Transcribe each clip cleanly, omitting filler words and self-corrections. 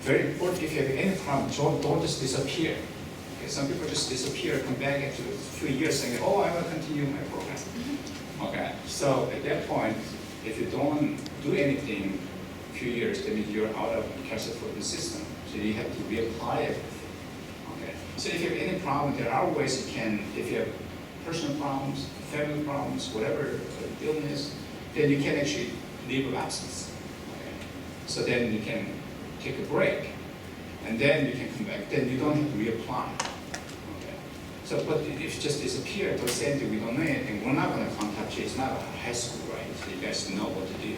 very important. If you have any problem, don't just disappear. Okay, some people just disappear, come back after a few years saying, oh, I want to continue my program. Okay, so at that point, if you don't do anything a few years, that means you're out of CSUF system. So you have to reapply it. Okay, so if you have any problem, there are ways you can, if you have personal problems, family problems, whatever illness, then you can actually leave of absence. Okay, so then you can take a break, and then you can come back. Then you don't have to reapply. Okay. So, but if you just disappear, don't say anything, we don't know anything, we're not going to contact you. It's not a high school, right? So you guys know what to do.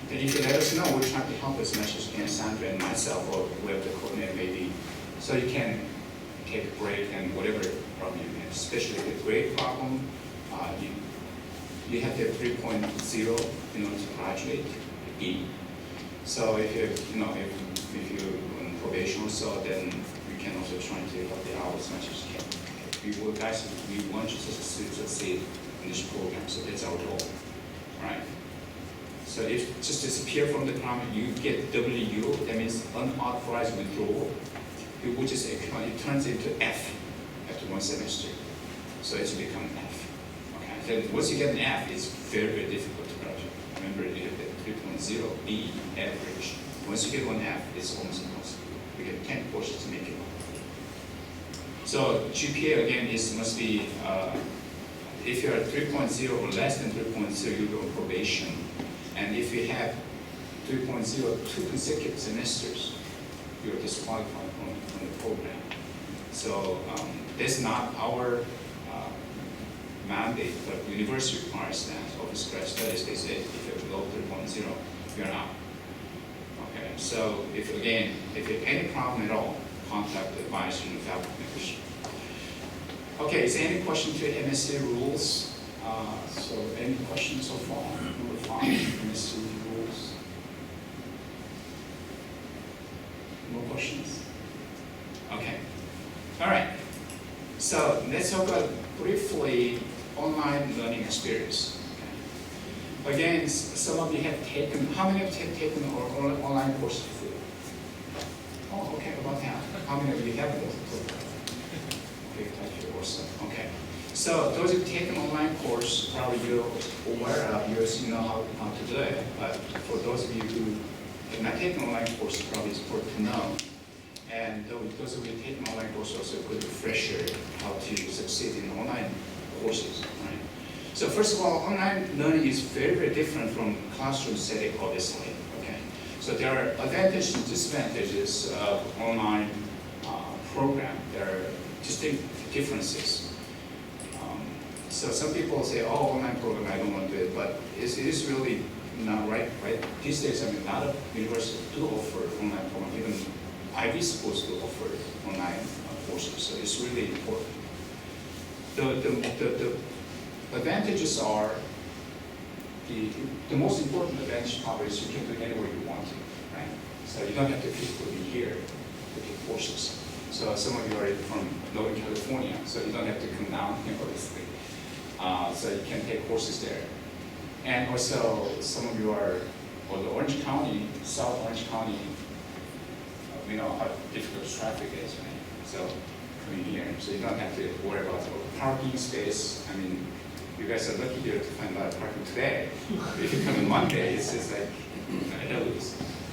And if you let us know, we're trying to help as much as we can, Sandra and myself, or whoever the coordinator may be, so you can take a break and whatever problem you have, especially the grade problem. You have to have 3.0 in order to graduate B. So if if you're on probation or so, then we can also try to help you out as much as you can. Okay. We want you to succeed in this program, so that's our goal, right? So if just disappear from the program, you get WU, that means unauthorized withdrawal, which is it turns into F after one semester. So it's become F. Okay. Then once you get an F, it's very, very difficult to graduate. Remember, you have the 3.0 B average. Once you get one F, it's almost impossible. You get 10 courses to make it. So GPA again must be if you are 3.0 or less than 3.0, you go on probation. And if you have 3.0 two consecutive semesters, you're disqualified from the program. So that's not our mandate, but the university requires that. Office grad studies, they say if you're below 3.0, you're out. Okay, so if you have any problem at all, contact the advisor and faculty members. Okay, is there any question to MSE rules? So any questions so far? Number 5, MSE rules. More questions? Okay. All right. So let's talk about briefly online learning experience. Okay. Again, some of you have taken, how many have taken online courses before? Oh, okay, about half. How many of you have those? Okay, also. Okay. So those who've taken online course, probably you're aware of, you know how to do it. But for those of you who have not taken online course, probably it's important to know. And those of you who have taken online course also a good refresher how to succeed in online courses. Right? So first of all, online learning is very, very different from classroom setting, obviously. Okay. So there are advantages and disadvantages of online program. There are distinct differences. So some people say, oh, online program, I don't want to do it, but it is really not right. These days, I mean, a lot of universities do offer online program, even Ivy schools do offer online courses, so it's really important. The advantages are, the most important advantage probably is you can do it anywhere you want to, right? So you don't have to physically be here to take courses. So some of you are from Northern California, so you don't have to come down here, obviously. So you can take courses there. And also, some of you are, well, the Orange County, South Orange County, we know how difficult traffic is, right? So coming here, so you don't have to worry about the parking space. I mean, you guys are lucky here to find a lot of parking today. If you come on Monday, it's just like,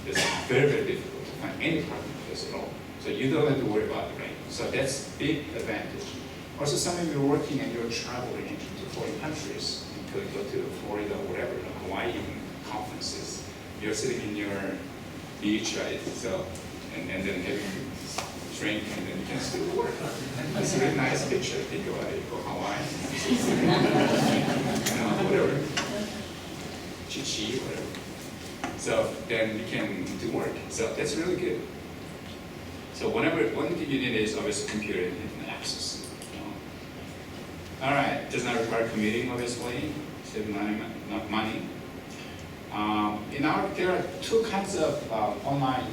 it's very, very difficult to find any parking place at all. So you don't have to worry about it, right? So that's a big advantage. Also, some of you are working and you're traveling into foreign countries. You could go to Florida or whatever, Hawaii conferences. You're sitting in your beach, right? So, and then having a drink, and then you can still work. It's a really nice picture. You go Hawaii, whatever, Chichi, whatever. So then you can do work. So that's really good. So one thing you need is obviously computer and internet access. All right, does not require commuting, obviously, save money. There are two kinds of online,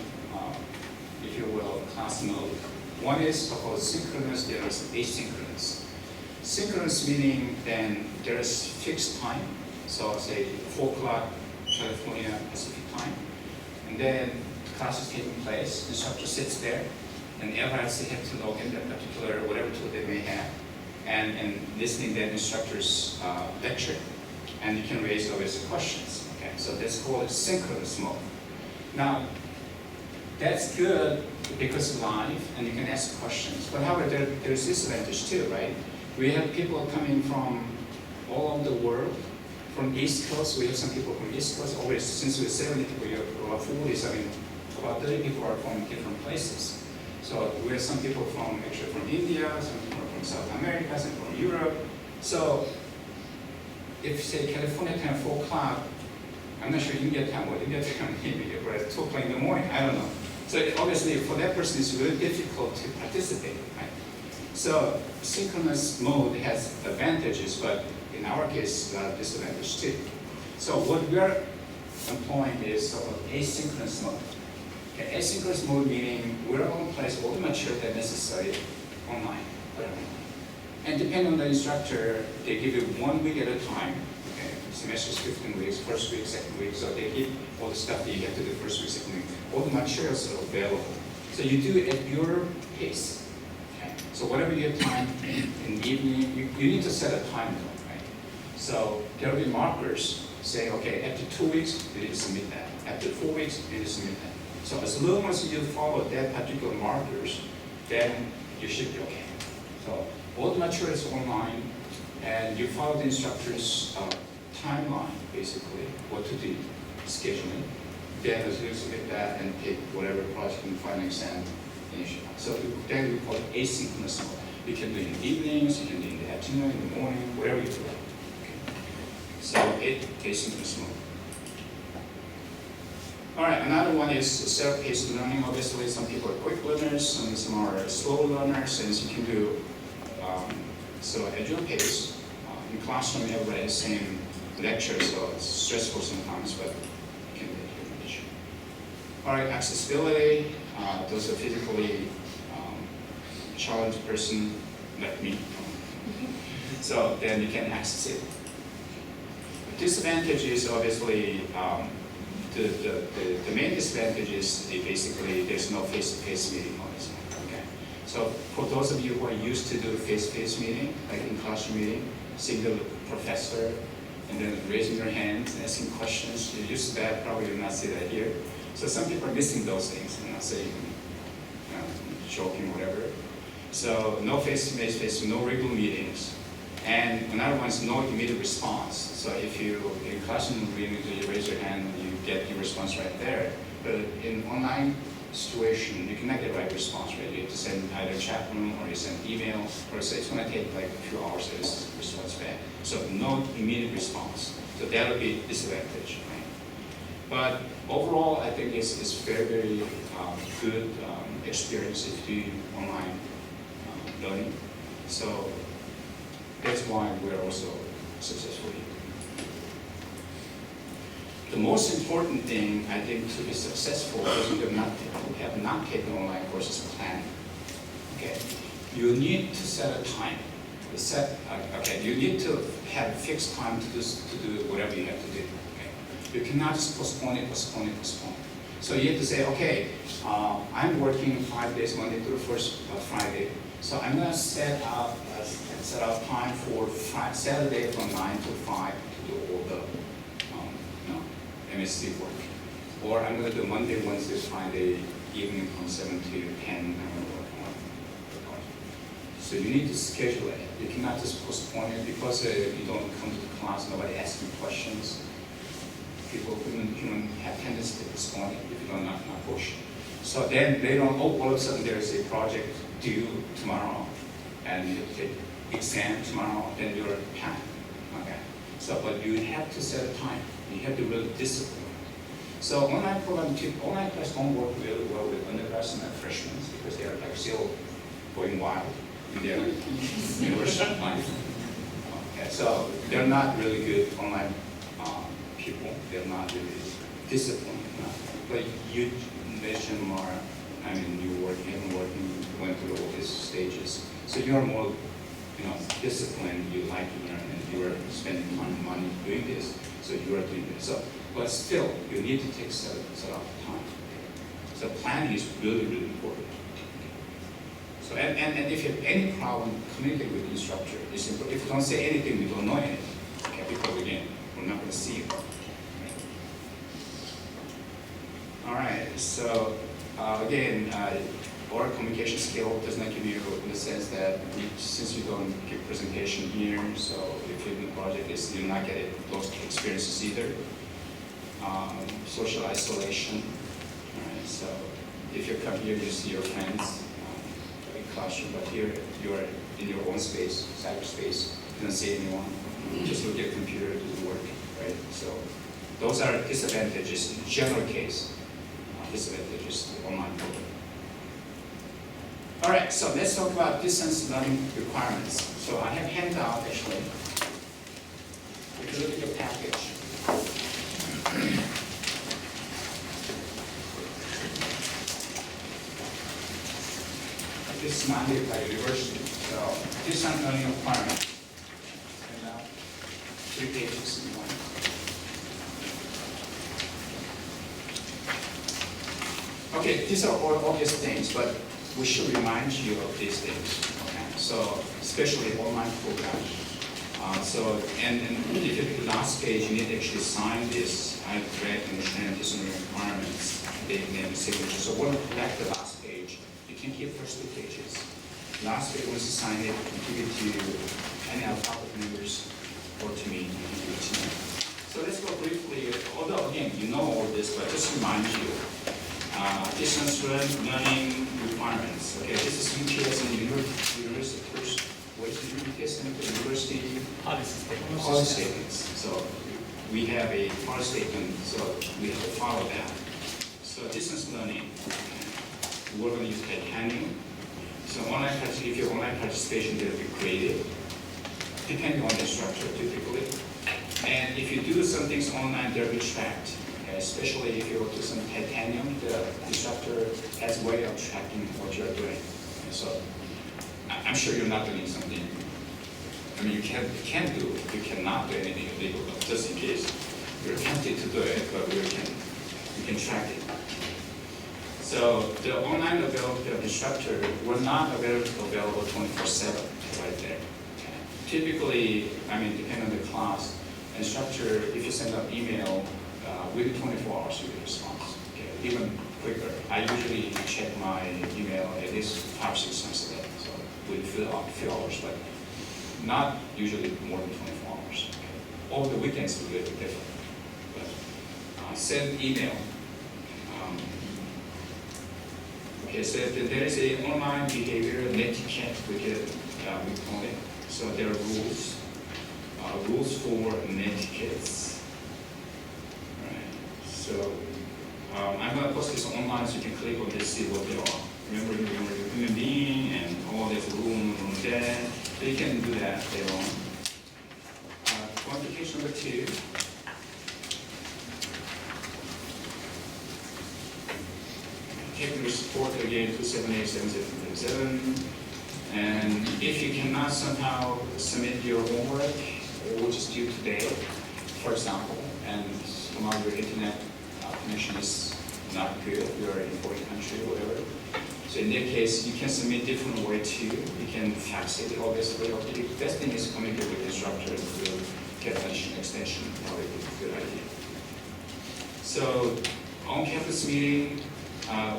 if you will, class mode. One is called synchronous, the other is asynchronous. Synchronous meaning then there is fixed time, so say 4 o'clock California Pacific time, and then class is taking place, instructor sits there, and everyone has to log in that particular, whatever tool they may have, and listening that instructor's lecture, and you can raise obviously questions. Okay, so that's called synchronous mode. Now, that's good because it's live and you can ask questions. But however, there's disadvantage too, right? We have people coming from all over the world. From East Coast, we have some people from East Coast. Always, since we're 70 people, we have about 40, I mean, about 30 people are from different places. So we have some people from actually from India, some people from South America, some from Europe. So if say California time 4 o'clock, I'm not sure India time maybe we're at 2 o'clock in the morning, I don't know. So obviously for that person it's really difficult to participate, right? So synchronous mode has advantages, but in our case, disadvantage too. So what we are employing is sort of asynchronous mode. Okay, asynchronous mode meaning we're going to place all the material that's necessary online. And depending on the instructor, they give you 1 week at a time. Okay, semester's 15 weeks, first week, second week. So they give all the stuff that you have to do first week, second week. All the materials are available. So you do it at your pace. Okay, so whatever you have time in the evening, you need to set a time though. So there will be markers saying, okay, after 2 weeks, you need to submit that. After 4 weeks, you need to submit that. So as long as you follow that particular markers, then you should be okay. So all the material is online, and you follow the instructor's timeline, basically, what to do, scheduling. Then as you submit that and pick whatever project in final exam, finish it. So then we call it asynchronous mode. You can do it in the evenings, you can do it in the afternoon, in the morning, whatever you feel like. So asynchronous mode. All right, another one is self-paced learning. Obviously, some people are quick learners, and some are slow learners, and you can do so at your pace. In classroom, everybody has the same lecture, so it's stressful sometimes, but you can do it. All right, accessibility. Those are physically challenged person like me. So then you can access it. Disadvantage is obviously the main disadvantage is basically there's no face-to-face meeting always. Okay, so for those of you who are used to do face-to-face meeting, like in classroom meeting, seeing the professor and then raising your hands and asking questions, you're used to that. Probably you'll not see that here. So some people are missing those things, saying, joking, whatever. So no face-to-face, no regular meetings. And another one is no immediate response. So if you in classroom meeting, you raise your hand, you get your response right there. But in online situation, you cannot get the right response, right? You have to send either chat room or you send email, or so it's going to take like a few hours to response back. So no immediate response. So that would be a disadvantage, right? But overall, I think it's very, very good experience if you do online learning. So that's why we're also successful here. The most important thing, I think, to be successful is you have not taken online courses planning. Okay, you need to set a time. You need to have fixed time to do whatever you have to do. Okay, you cannot just postpone it. So you have to say, okay, I'm working 5 days, Monday through Friday. So I'm going to set up time for Saturday from 9 to 5 to do all the MSE work. Or I'm going to do Monday, Wednesday, Friday evening from 7 to 10. I'm going to work on the project. So you need to schedule it. You cannot just postpone it because you don't come to the class, nobody asking questions. People human have tendency to postpone it if you don't not push. So then later on, all of a sudden there's a project due tomorrow, and you have to take exam tomorrow, then you're packed. Okay. So, but you have to set a time. You have to really discipline. So online class don't work really well with undergrads and freshmen because they are like still going wild in their university life. Okay. So they're not really good online people. They're not really disciplined enough. But you mentioned more. I mean, you went through all these stages. So you are more, disciplined. You like to learn, and you are spending money doing this. So you are doing this. So, but still, you need to take set up time. So planning is really, really important. So, and if you have any problem communicating with the instructor, it's important. If you don't say anything, we don't know anything. Okay, because again, we're not going to see it. All right, so again, oral communication skill does not give you in the sense that since you don't give presentation here, so if you're in the project, you're not getting those experiences either. Social isolation. All right, so if you come here, you see your friends in classroom, but here you're in your own space, cyberspace. You don't see anyone. You just look at the computer, do the work, right? So those are disadvantages in general case. Disadvantages to online program. All right, so let's talk about distance learning requirements. So I have handout actually. If you look at your package. This is mandated by university. So distance learning requirement. Handout, 3 pages in one. Okay, these are all obvious things, but we should remind you of these things. Okay, so especially online programs. And if you look at the last page, you need to actually sign this. I read and understand these are the requirements. They name signature. So we'll back the last page. You can keep first 2 pages. Last page, once you sign it, you can give it to any of our members or to me. You can give it to me. So let's go briefly. Although again, you know all this, but just remind you. Distance learning requirements. Okay, this is UTS and university first. What is the UTS and the university? Policy statements. So we have a policy statement, so we have to follow that. So distance learning, we're going to use titanium. So online, if your online participation will be graded, depending on the instructor typically. And if you do some things online, they'll be tracked. Especially if you go to some titanium, the instructor has a way of tracking what you're doing. So I'm sure you're not doing something. I mean, you can't do, you cannot do anything illegal, but just in case you're tempted to do it, but you can track it. So the online availability of instructor were not available 24/7 right there. Okay. Typically, I mean, depending on the class, instructor, if you send out email, within 24 hours you get a response. Okay, even quicker. I usually check my email at least 5-6 times a day, so within a few hours, but not usually more than 24 hours. Okay. Over the weekends will be a bit different. But send email. Okay, so there is a online behavior netiquette we call it. So there are rules for netiquettes. So I'm going to post this online so you can click on this, see what they are. Remember, you're a human being and all there's a room there. So you can do that later on. Qualification number 2. Technical support again, 278-7737. And if you cannot somehow submit your homework, which is due today, for example, and somehow your internet connection is not good, you're in a foreign country or whatever. So in that case, you can submit different way too. You can fax it, obviously. Or the best thing is communicate with the instructor to get an extension, probably a good idea. So on-campus meeting,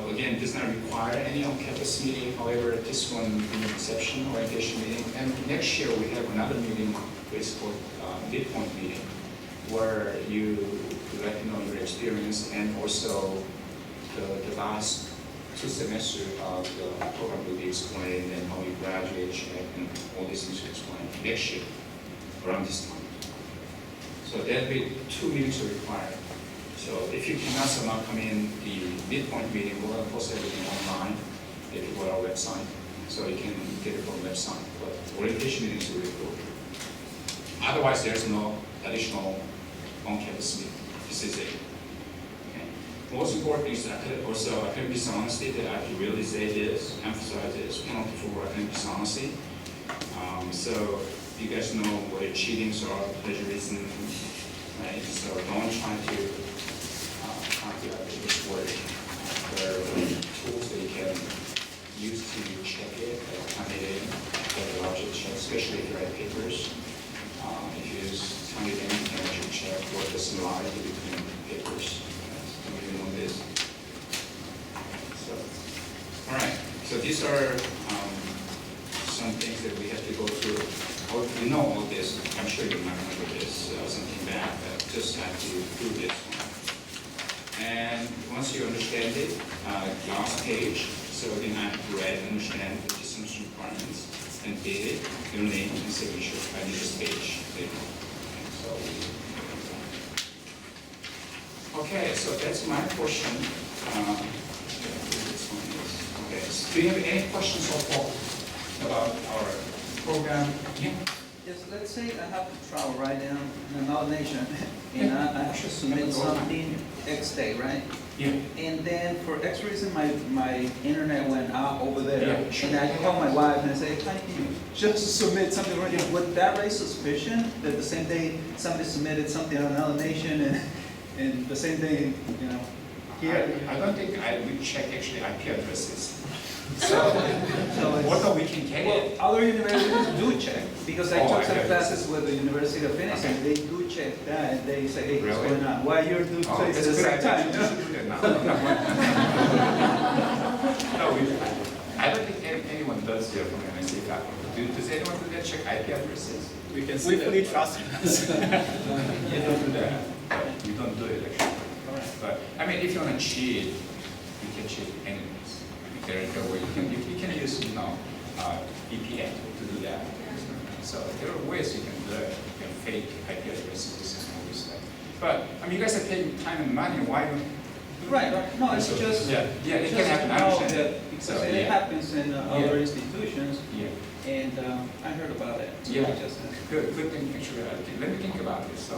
again, does not require any on-campus meeting. However, this one will be an exception, orientation meeting. And next year we have another meeting, which is called midpoint meeting, where you let you know your experience and also the last 2 semesters of the program will be explained and how you graduate and all these things will explain next year around this time. So there'll be 2 meetings required. So if you cannot somehow come in the midpoint meeting, we're going to post everything online if you go to our website. So you can get it from the website. But orientation meetings are really cool. Otherwise, there's no additional on-campus meeting. This is it. Okay. Most important is also academic dishonesty that I can really say this, emphasize this, penalty for academic dishonesty. So you guys know what cheatings are, plagiarism, right? So don't try to this word where these are some things that we have to go through. Oh, you know all this. I'm sure you might remember this, something bad, but just have to do this one. And once you understand it, last page, so then I have to read and understand the distance requirements and date it, your name and signature. I need this page. Okay, so that's my portion. Okay, so do you have any questions so far about our program? Yeah. Yes, let's say I have to travel right now in another nation, and Yeah. I have to submit something X day, right? Yeah. And then for X reason, my internet went out over there, Yeah, sure. and I call my wife and I say, "Can you just submit something right here?" Would that raise suspicion that the same day somebody submitted something in another nation, and the same day, you know, here? I don't think I would check actually IP addresses. So, it's- whether we can get Well, it. other universities do check, because I Oh, took I some get it. classes with the University of Phoenix, and Okay. they do check that, and they say, "Hey, what's Really? going on? Why you're doing Oh, places at that's the good. same I time?" think you should do that now. No, I don't think anyone does here from MSE faculty. Does anyone do that? Check IP addresses? We can see fully trust us. You don't do that. You don't do it actually. But I mean, if you want to cheat, you can cheat anyways. There are ways you can use VPN to do that. So there are ways you can do it. You can fake IP addresses and all this stuff. But I mean, you guys are paying time and money. Why don't? Right, right. No, it's So, just, yeah, it just can happen. I know understand. that, because So, it yeah. happens in other Yeah. institutions, Yeah. and I heard about it. So Yeah. I just, Good thing. Actually, let me think about this. So,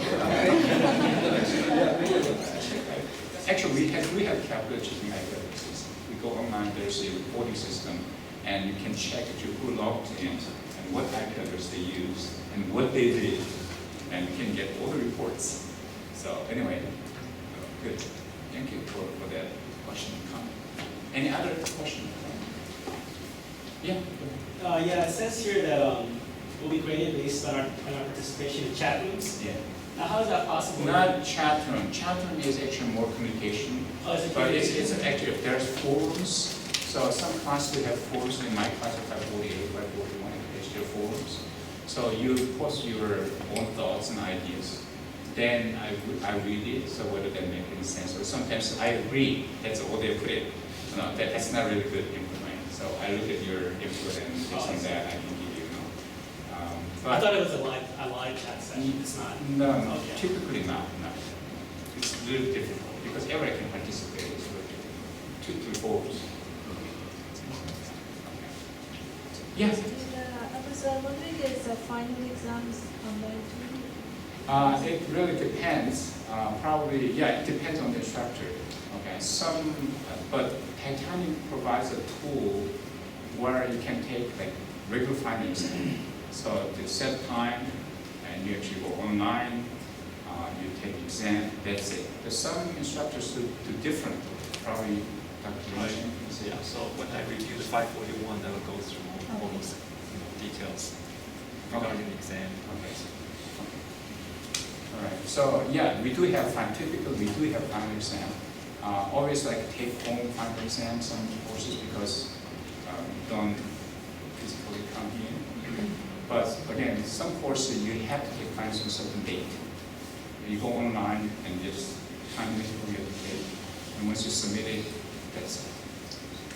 actually, we have calculated checking IP addresses. We go online. There's a reporting system, and you can check actually who logged in and what IP address they used and what they did, and you can get all the reports. So anyway, good. Thank you for that question and comment. Any other question? Yeah. Yeah, it says here that we'll be graded based on our participation in chat rooms. Yeah. Now, how is that possible? Not chat room. Chat room is actually more communication. Oh, is it But communication? it's actually, there's forums. So some classes we have forums. In my class, 548, 541, there's still forums. So you post your own thoughts and ideas. Then I read it, so whether that makes any sense. Or sometimes I agree, that's all they put it. No, that's not really good input, right? So I look at your input and based on that, I can give you, I thought it was a live chat session. It's not. No, Okay. typically not, no. It's a little difficult because everyone can participate. It's really difficult. 2 to 4. Yes. I was wondering, is the final exams online too? It really depends. Probably, yeah, it depends on the instructor. Okay, but Titanium provides a tool where you can take like regular final exam. So to set time, and you actually go online, you take exam. That's it. There's some instructors who do different. Probably Dr. Right. Chen. Yeah, so when I review the 541, that will go through all those details regarding the exam. Okay. All right. So yeah, we do have typically we do have final exam. Always like take home final exam some courses because don't physically come here. But again, some courses you have to take finals on a certain date. You go online and just time it for your date, and once you submit it, that's it.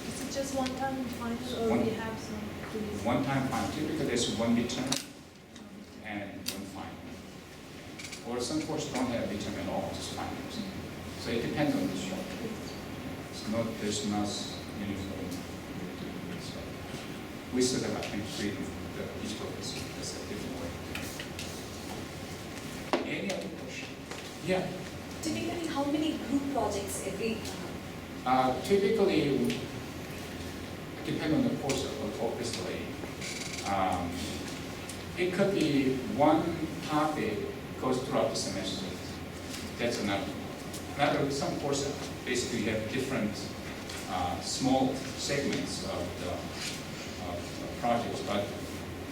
Is it just one time final, or One- we have some? quiz? One time final. Typically there's one midterm and one final. Or some courses don't have midterm at all, just finals. So it depends on the instructor. There's not uniform. So we still have, I think, freedom for each professor. That's a different way. Any other question? Yeah. Typically, how many group projects every? Typically, depend on the course, obviously. It could be one topic goes throughout the semester. That's another. Some courses basically have different small segments of the projects, but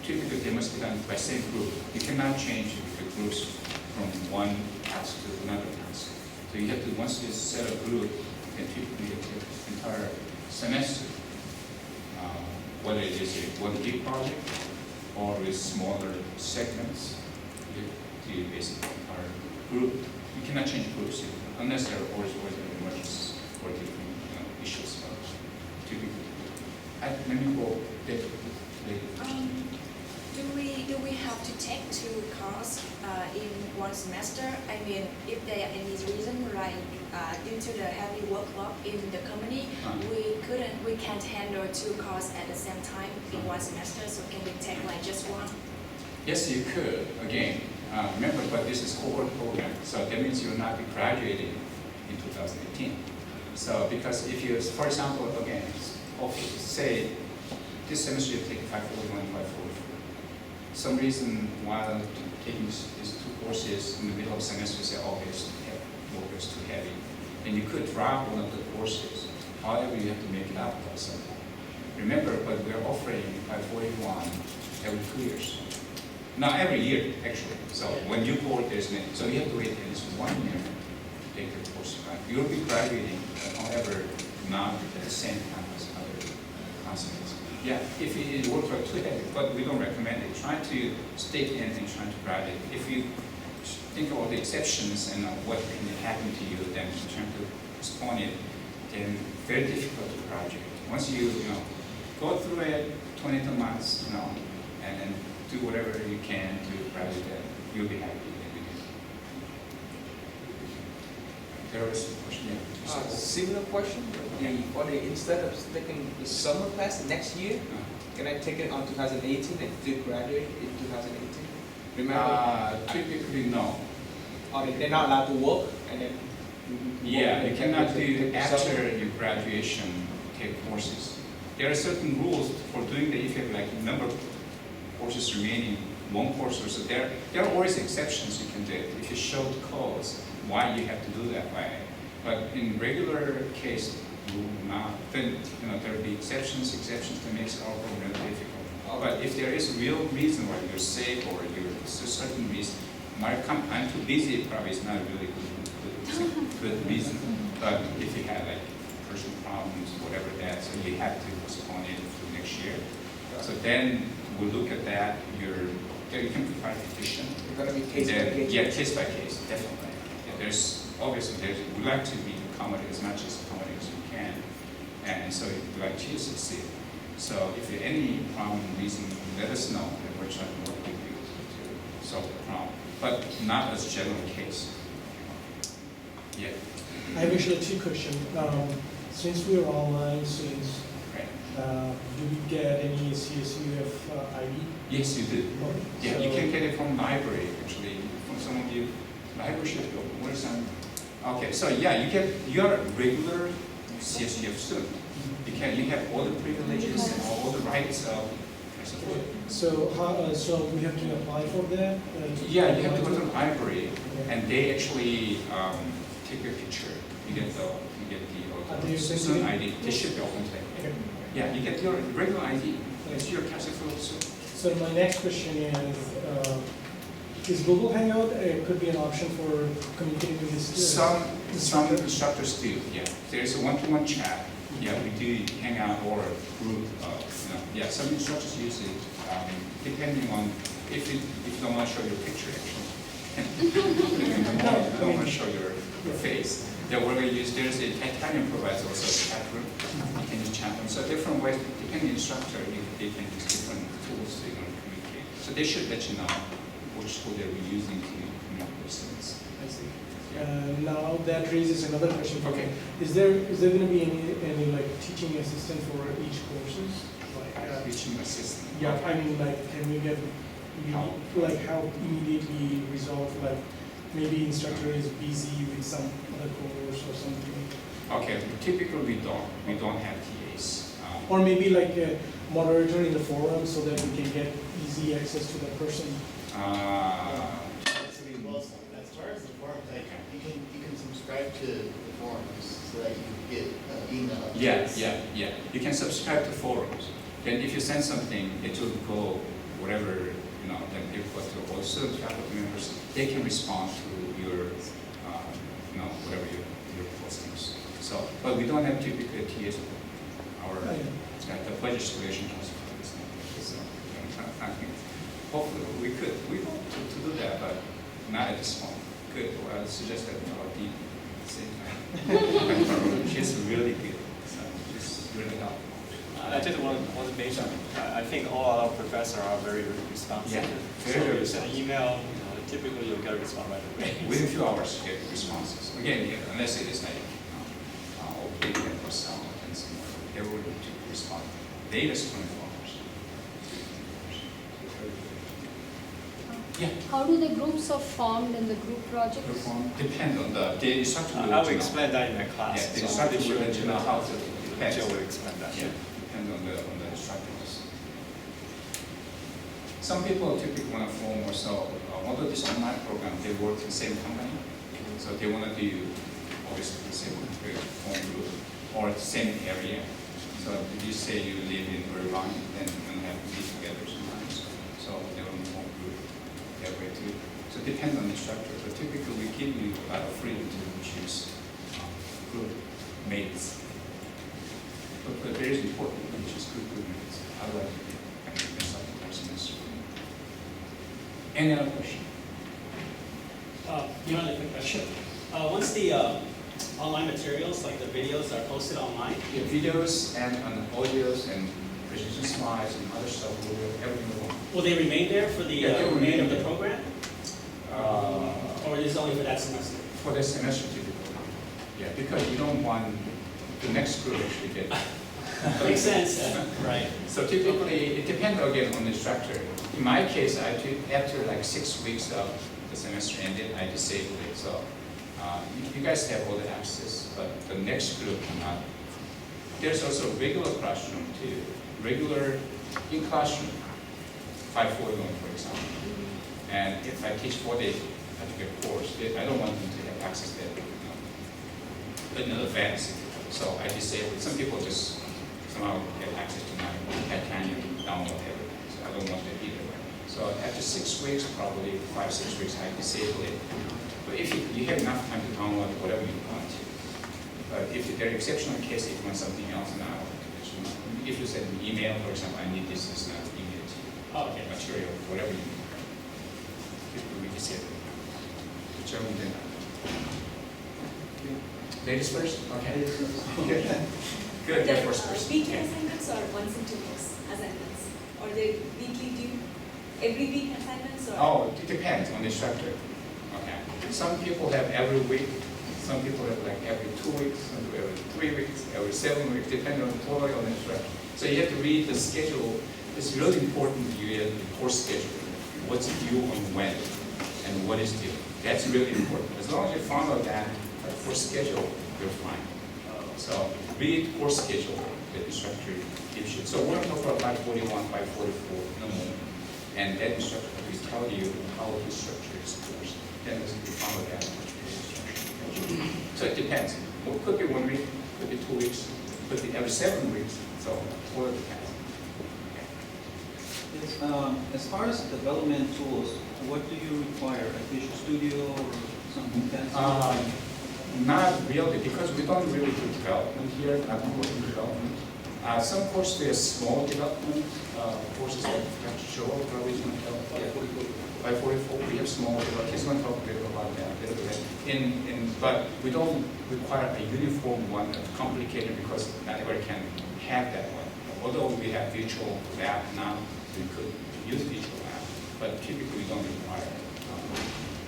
typically they must be done by same group. You cannot change the groups from one task to another task. So you have to, once you set a group, you can typically take the entire semester whether it is one big project or with smaller segments, the basic our group, you cannot change groups unless there are always emergencies or different issues. Typically, let me go later. Do we have to take two courses in one semester? I mean, if there are any reason like due to the heavy workload in the company, we can't handle two courses at the same time in one semester. So can we take like just one? Yes, you could. Again, remember, but this is cohort program, so that means you'll not be graduating in 2018. So because if you, for example, again, say this semester you take 541, 544. Some reason while taking these two courses in the middle of semester, you say, oh, it's too heavy. And you could drop one of the courses. However, you have to make it up by something. Remember, but we're offering 541 every 2 years. Not every year, actually. So when you cohort, there's many. So you have to wait at least 1 year to take the course. Right? You'll be graduating, however, not at the same time as other concepts. Yeah, if it works out too heavy, but we don't recommend it. Try to stay in and try to graduate. If you think about the exceptions and what can happen to you, then trying to postpone it, then very difficult to graduate. Once you go through it, 22 months, and then do whatever you can to graduate, you'll be happy. There was a question. Yeah. Similar question. Instead of taking the summer class next year, can I take it on 2018 and still graduate in 2018? Remember? Typically, no. They're not allowed to work and then. Yeah, you cannot do after your graduation take courses. There are certain rules for doing that. If you have like a number of courses remaining, one course or so, there are always exceptions you can do it. If you show the cause why you have to do that way. But in regular case, you will not. Then there will be exceptions that makes our program really difficult. But if there is a real reason why you're sick or you're a certain reason, I'm too busy probably is not a really good reason. But if you have like personal problems, whatever that, so you have to postpone it to next year. So then we'll look at that. You can provide a petition. It's going to be case by case. Yeah, case by case, definitely. We like to be accommodating as much as accommodating as we can, and so we like to succeed. So if you have any problem, reason, let us know, and we'll try to work with you to solve the problem. But not as a general case. Yeah. I have actually two questions. Since we are online, do we get any CSUF ID? Yes, you do. Okay. Yeah, So you can get it from library actually. From some of you, library should go. What is some? Okay, so yeah, you're a regular CSUF student. You have all the privileges and all the rights of. So so we have to apply for that? Yeah, you have to go to the library, Okay. and they actually take your picture. You get the student ID. They should be open to it. Okay. Yeah, you get your regular ID. It's your classical student. So my next question is Google Hangout could be an option for communicating with this? Some instructors do, yeah. There's a one-to-one chat. Yeah, we do hang out or group. Yeah, some instructors use it depending on if you don't want to show your picture actually. You don't want to show your face. Yeah, we're going to use. There's a Italian provides also a chat room. You can use chat room. So different ways. Depending on the instructor, they can use different tools to communicate. So they should let you know which tool they're using to communicate with students. I see. Now that raises another question for Okay. me. Is there going to be any like teaching assistant for each courses? Like Teaching assistant. yeah, I mean like can we get help immediately resolve like maybe instructor is busy with some other course or something? Okay, typically we don't have TAs. Or maybe like a moderator in the forum so that we can get easy access to the person. Actually, well, as far as the forums, you can subscribe to the forums so that you can get email. Yeah. You can subscribe to forums. Then if you send something, it will go whatever, then people go to all student faculty members, they can respond to your, whatever your postings. So, but we don't have typically TAs. The budget situation comes Hopefully, we hope to do that, but not at this moment. Good, well, I suggest that our dean at the same time. She's really good, so she's really helpful. I just want to mention, I think all our professors are very responsive. Yeah, So very you send an responsive. email, typically you'll get a response right away. Within a few hours, you get responses. Again, unless it is like, open or sound and somewhere, they will respond. Data is 24 hours. Yeah. How do the groups are formed in the group projects? Perform, depend on the instructor. I will explain that in my class. Yeah, the so instructor I'm will let pretty you know sure how to. Joe will explain that. Yeah, depends on the instructors. Some people typically want to form or so, although this online program, they work in the same company, so they want to do obviously the same form group or the same area. So if you say you live in Irvine, then you have to be together sometimes. So they will form group that way too. So it depends on the instructor, but typically we give you a lot of freedom to choose group mates. But very important, which is good mates. Otherwise, you can mess up the whole semester. Any other question? Another quick question. Once the online materials, like the videos, are posted online, Yeah, videos and audios and presentation slides and other stuff, everything we want. will they remain there for the Yeah, they will remainder of remain the there. program? Or is it only for that semester? For the semester typically. Yeah, because you don't want the next group actually get. Makes sense, right? So typically, it depends again on the instructor. In my case, after like 6 weeks of the semester ended, I disabled it. So you guys have all the access, but the next group cannot. There's also regular classroom too. Regular in classroom, 541 for example. And if I teach 4 days particular course, I don't want them to have access to that in advance. So I disable it. Some people just somehow get access to my Titanium, download everything. So I don't want that either way. So after 6 weeks, probably 5, 6 weeks, I disable it. But if you have enough time to download whatever you want to. But if there are exceptional cases, if you want something else now, if you send an email, for example, I need this, it's not email to you. Oh, okay. Material, whatever you need. We disable it. Whichever then. Ladies first? Okay. Good. Good, The yeah, first person. weekly Yeah. assignments or once in 2 weeks assignments? Or they weekly due, every week assignments or? Oh, it depends on the instructor. Okay. Some people have every week, some people have like every 2 weeks, some people every 3 weeks, every 7 weeks, depending on totally on the instructor. So you have to read the schedule. It's really important you read the course schedule. What's due on when and what is due. That's really important. As long as you follow that course schedule, you're fine. So read course schedule that instructor gives you. So we're going to talk about 541, 544 in the morning. And that instructor will tell you how to structure this course. Then you follow that instruction. So it depends. Well, it could be 1 week, could be 2 weeks, could be every 7 weeks. So it totally depends. Yes, as far as development tools, what do you require? A Visual Studio or something like that? Not really, because we don't really do development here, not working development. Some courses, there's small development courses like Choi, probably is going to help. By 44, we have small development. He's going to talk a bit about that a little bit. But we don't require a uniform one that's complicated because not everybody can have that one. Although we have virtual lab now, we could use virtual lab, but typically we don't require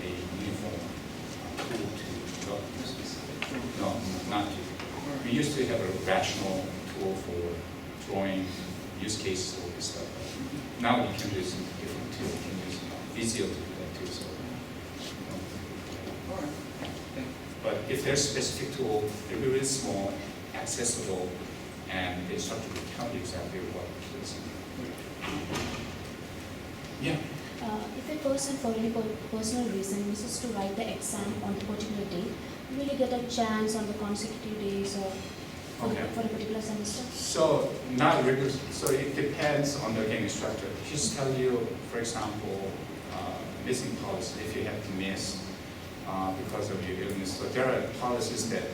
a uniform tool to develop. No, not typically. We used to have a rational tool for drawing use cases, all this stuff. Now we can use different tools. We can use Visio to do that too. So, All right. Okay. but if there's a specific tool, they're really small, accessible, and the instructor will tell you exactly what it is. Yeah. If a person for any personal reason wishes to write the exam on a particular day, will you get a chance on the consecutive days or for a particular semester? So not regular. So it depends on the game instructor. Just tell you, for example, missing policy if you have to miss because of your illness. So there are policies that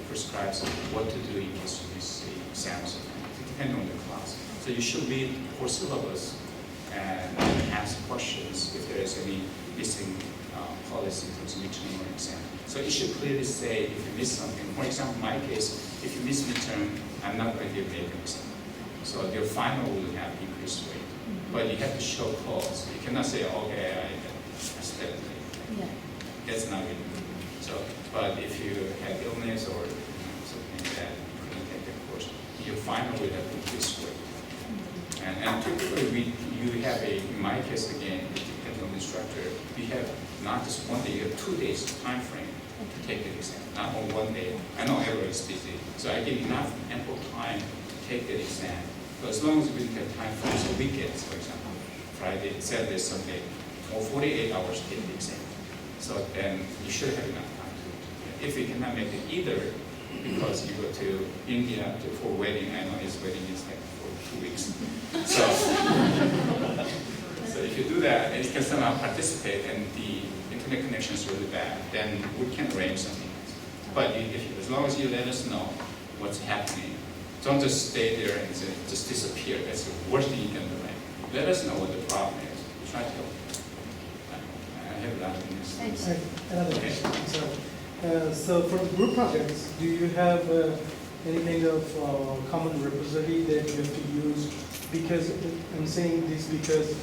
prescribes what to do in case you miss the exams. It depends on the class. So you should read the course syllabus and ask questions if there is any missing policy in terms of midterm or exam. So it should clearly say if you miss something. For example, in my case, if you miss midterm, I'm not going to give make an exam. So your final will have increased rate. But you have to show cause. You cannot say, okay, I spent late. Yeah. That's not really good. So, but if you have illness or something like that, you couldn't take the course, your final will have increased rate. And typically, you have in my case again, it depends on the instructor, you have not just 1 day, you have 2 days time frame to take the exam, not on 1 day. I know everybody's busy, so I give enough ample time to take the exam. But as long as we have time for so weekends, for example, Friday, Saturday, Sunday, or 48 hours to take the exam. So then you should have enough time to. If you cannot make it either, because you go to India for wedding, I know his wedding is like for 2 weeks. So, so if you do that and you can somehow participate and the internet connection is really bad, then we can arrange something else. But as long as you let us know what's happening, don't just stay there and just disappear. That's the worst thing you can do. Right? Let us know what the problem is. We try to help. I have a lot of things. Thanks. Another question, sorry. So for group projects, do you have any kind of common repository that you have to use? Because I'm saying this because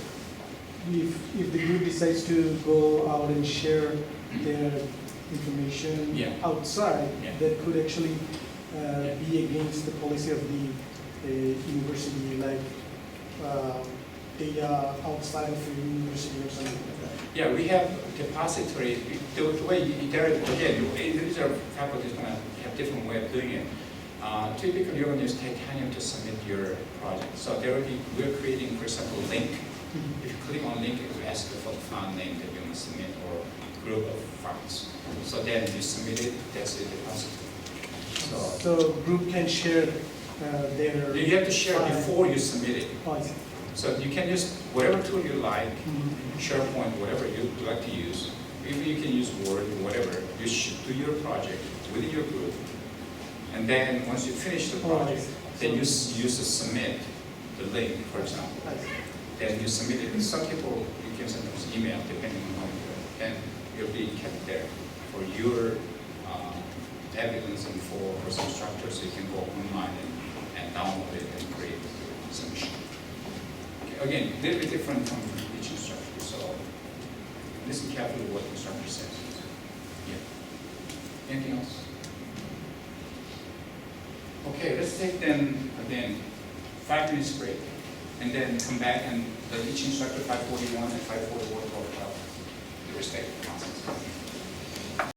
if the group decides to go out and share their information outside, that could actually be against the policy of the university, like data outside of the university or something like that. Yeah, we have depository. The way again, individual faculty is going to have different way of doing it. Typically, you're going to use Titanium to submit your project. So there will be, we're creating, for example, a link. If you click on link, it will ask you for the file name that you want to submit or group of files. So then you submit it, that's the depository. So group can share their. You have to share before you submit it. Oh, I see. So you can use whatever tool you like, SharePoint, whatever you like to use. Maybe you can use Word, whatever. You should do your project within your group. And then once you finish the project, then you use to submit the link, for example. Then you submit it. Some people, you can sometimes email, depending on how you do it. And it'll be kept there for your evidence and for some instructors, so you can go online and download it and create a submission. Okay, again, a little bit different from each instructor, so listen carefully what the instructor says. Yeah. Anything else? Okay, let's take then, again, 5 minutes break, and then come back and let each instructor 541 and 541 talk about the respective process.